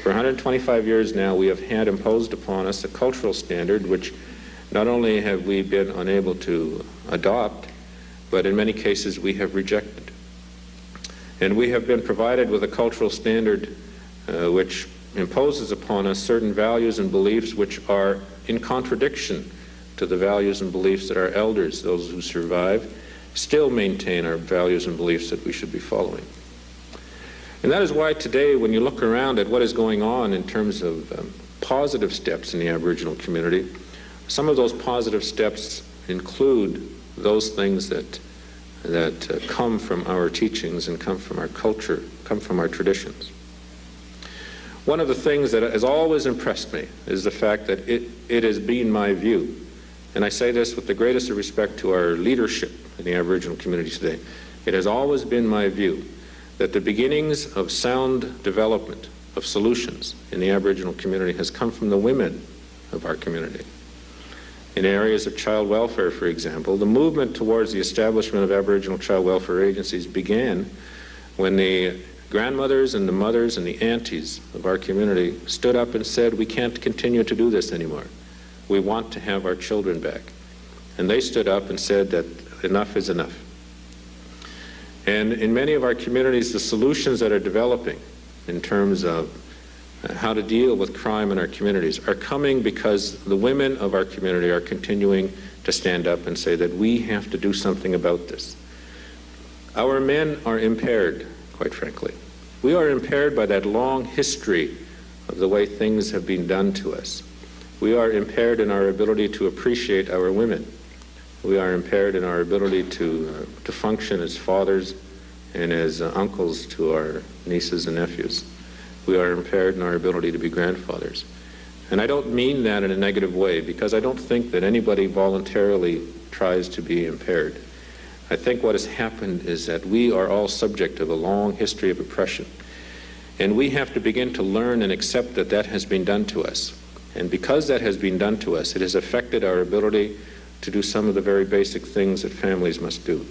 For 125 years now, we have had imposed upon us a cultural standard which not only have we been unable to adopt, but in many cases we have rejected. And we have been provided with a cultural standard which imposes upon us certain values and beliefs which are in contradiction to the values and beliefs that our elders, those who survive, still maintain our values and beliefs that we should be following. And that is why today, when you look around at what is going on in terms of positive steps in the Aboriginal community, some of those positive steps include those things that come from our teachings and come from our culture, come from our traditions. One of the things that has always impressed me is the fact that it has been my view, and I say this with the greatest of respect to our leadership in the Aboriginal community today, it has always been my view that the beginnings of sound development of solutions in the Aboriginal community has come from the women of our community. In areas of child welfare, for example, the movement towards the establishment of Aboriginal child welfare agencies began when the grandmothers and the mothers and the aunties of our community stood up and said, we can't continue to do this anymore. We want to have our children back. And they stood up and said that enough is enough. And in many of our communities, the solutions that are developing in terms of how to deal with crime in our communities are coming because the women of our community are continuing to stand up and say that we have to do something about this. Our men are impaired, quite frankly. We are impaired by that long history of the way things have been done to us. We are impaired in our ability to appreciate our women. We are impaired in our ability to function as fathers and as uncles to our nieces and nephews. We are impaired in our ability to be grandfathers. And I don't mean that in a negative way, because I don't think that anybody voluntarily tries to be impaired. I think what has happened is that we are all subject of a long history of oppression. And we have to begin to learn and accept that that has been done to us. And because that has been done to us, it has affected our ability to do some of the very basic things that families must do.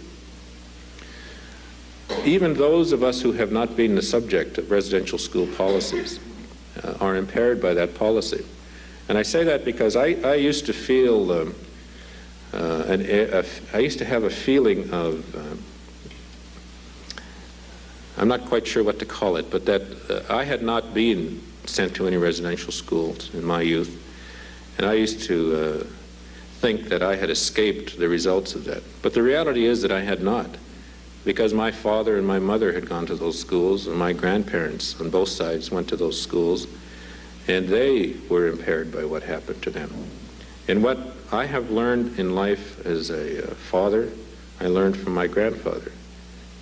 Even those of us who have not been the subject of residential school policies are impaired by that policy. And I say that because I used to feel, I used to have a feeling of, I'm not quite sure what to call it, but that I had not been sent to any residential schools in my youth. And I used to think that I had escaped the results of that. But the reality is that I had not, because my father and my mother had gone to those schools, and my grandparents on both sides went to those schools, and they were impaired by what happened to them. And what I have learned in life as a father, I learned from my grandfather.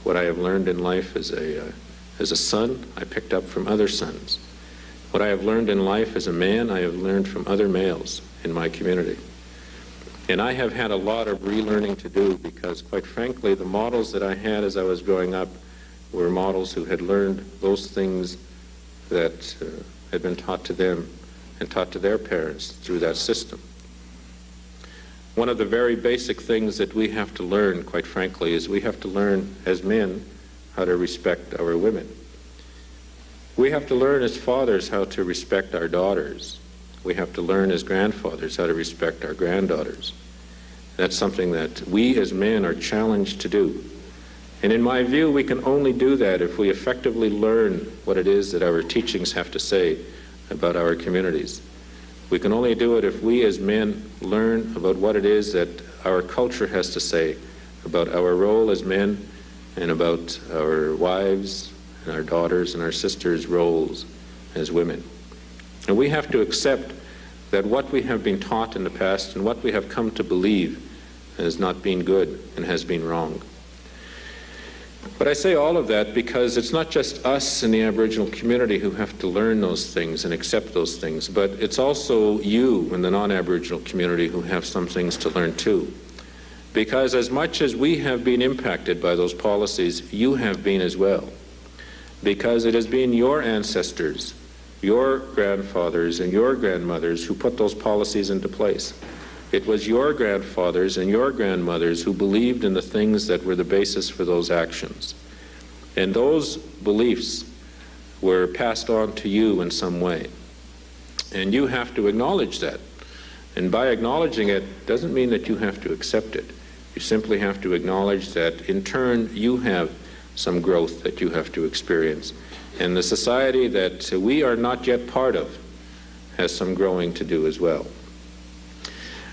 What I have learned in life as a son, I picked up from other sons. What I have learned in life as a man, I have learned from other males in my community. And I have had a lot of relearning to do because, quite frankly, the models that I had as I was growing up were models who had learned those things that had been taught to them and taught to their parents through that system. One of the very basic things that we have to learn, quite frankly, is we have to learn as men how to respect our women. We have to learn as fathers how to respect our daughters. We have to learn as grandfathers how to respect our granddaughters. That's something that we as men are challenged to do. And in my view, we can only do that if we effectively learn what it is that our teachings have to say about our communities. We can only do it if we as men learn about what it is that our culture has to say about our role as men and about our wives and our daughters and our sisters' roles as women. And we have to accept that what we have been taught in the past and what we have come to believe has not been good and has been wrong. But I say all of that because it's not just us in the Aboriginal community who have to learn those things and accept those things, but it's also you in the non-Aboriginal community who have some things to learn too. Because as much as we have been impacted by those policies, you have been as well. Because it has been your ancestors, your grandfathers and your grandmothers who put those policies into place. It was your grandfathers and your grandmothers who believed in the things that were the basis for those actions. And those beliefs were passed on to you in some way. And you have to acknowledge that. And by acknowledging it doesn't mean that you have to accept it. You simply have to acknowledge that in turn you have some growth that you have to experience. And the society that we are not yet part of has some growing to do as well.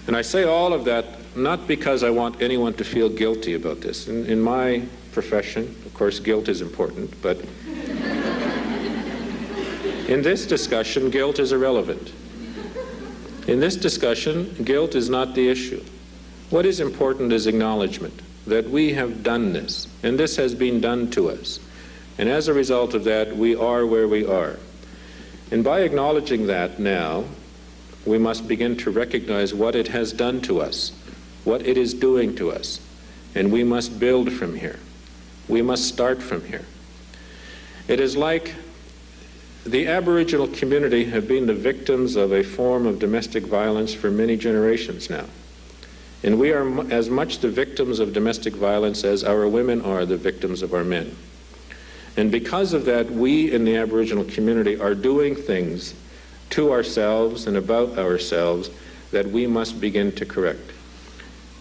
And I say all of that not because I want anyone to feel guilty about this. In my profession, of course, guilt is important, but in this discussion, guilt is irrelevant. In this discussion, guilt is not the issue. What is important is acknowledgement that we have done this, and this has been done to us. And as a result of that, we are where we are. And by acknowledging that now, we must begin to recognize what it has done to us, what it is doing to us, and we must build from here. We must start from here. It is like the Aboriginal community have been the victims of a form of domestic violence for many generations now. And we are as much the victims of domestic violence as our women are the victims of our men. And because of that, we in the Aboriginal community are doing things to ourselves and about ourselves that we must begin to correct.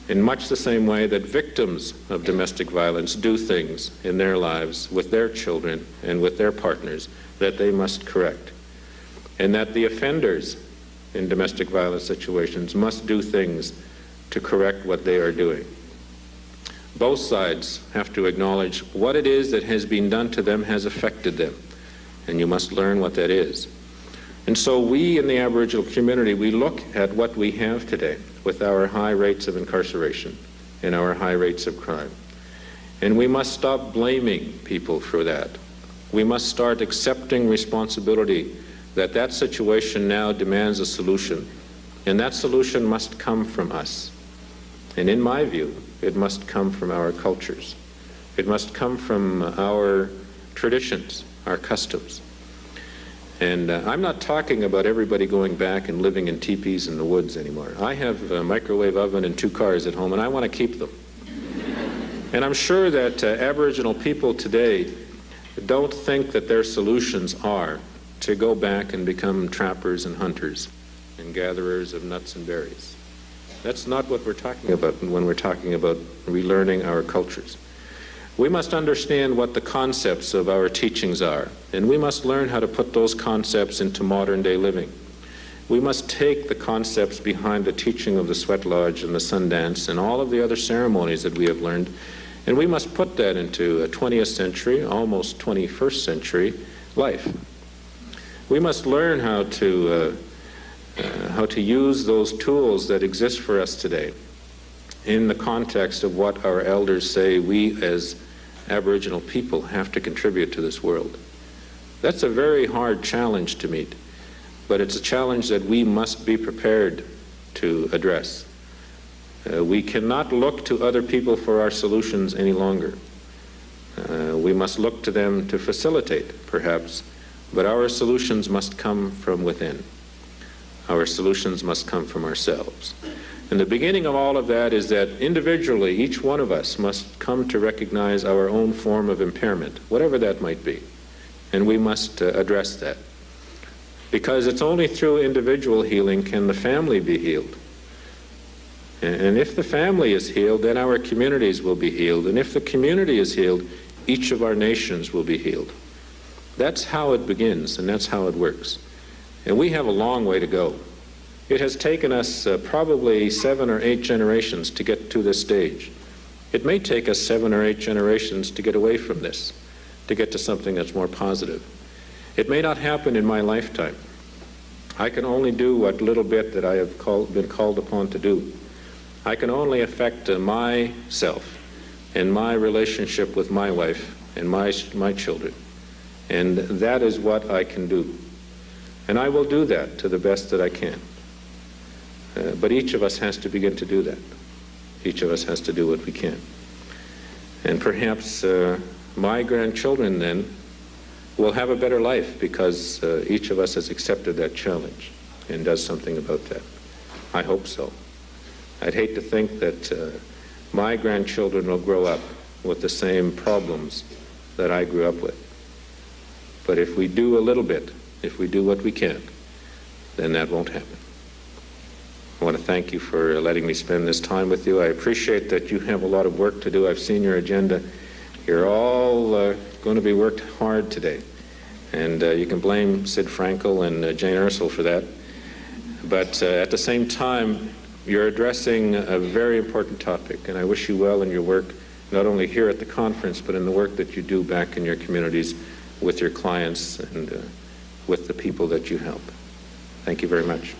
In much the same way that victims of domestic violence do things in their lives with their children and with their partners that they must correct. And that the offenders in domestic violence situations must do things to correct what they are doing. Both sides have to acknowledge what it is that has been done to them has affected them, and you must learn what that is. And so we in the Aboriginal community, we look at what we have today with our high rates of incarceration and our high rates of crime. And we must stop blaming people for that. We must start accepting responsibility that that situation now demands a solution, and that solution must come from us. And in my view, it must come from our cultures. It must come from our traditions, our customs. And I'm not talking about everybody going back and living in teepees in the woods anymore. I have a microwave oven and 2 cars at home, and I want to keep them. And I'm sure that Aboriginal people today don't think that their solutions are to go back and become trappers and hunters and gatherers of nuts and berries. That's not what we're talking about when we're talking about relearning our cultures. We must understand what the concepts of our teachings are, and we must learn how to put those concepts into modern day living. We must take the concepts behind the teaching of the Sweat Lodge and the Sundance and all of the other ceremonies that we have learned, and we must put that into a 20th century, almost 21st century life. We must learn how to use those tools that exist for us today in the context of what our elders say we as Aboriginal people have to contribute to this world. That's a very hard challenge to meet, but it's a challenge that we must be prepared to address. We cannot look to other people for our solutions any longer. We must look to them to facilitate, perhaps, but our solutions must come from within. Our solutions must come from ourselves. And the beginning of all of that is that individually, each one of us must come to recognize our own form of impairment, whatever that might be. And we must address that. Because it's only through individual healing can the family be healed. And if the family is healed, then our communities will be healed. And if the community is healed, each of our nations will be healed. That's how it begins, and that's how it works. And we have a long way to go. It has taken us probably 7 or 8 generations to get to this stage. It may take us 7 or 8 generations to get away from this, to get to something that's more positive. It may not happen in my lifetime. I can only do what little bit that I have been called upon to do. I can only affect myself and my relationship with my wife and my children. And that is what I can do. And I will do that to the best that I can. But each of us has to begin to do that. Each of us has to do what we can. And perhaps my grandchildren then will have a better life because each of us has accepted that challenge and does something about that. I hope so. I'd hate to think that my grandchildren will grow up with the same problems that I grew up with. But if we do a little bit, if we do what we can, then that won't happen. I want to thank you for letting me spend this time with you. I appreciate that you have a lot of work to do. I've seen your agenda. You're all going to be worked hard today. And you can blame Sid Frankel and Jane Ursel for that. But at the same time, you're addressing a very important topic, and I wish you well in your work, not only here at the conference, but in the work that you do back in your communities with your clients and with the people that you help. Thank you very much.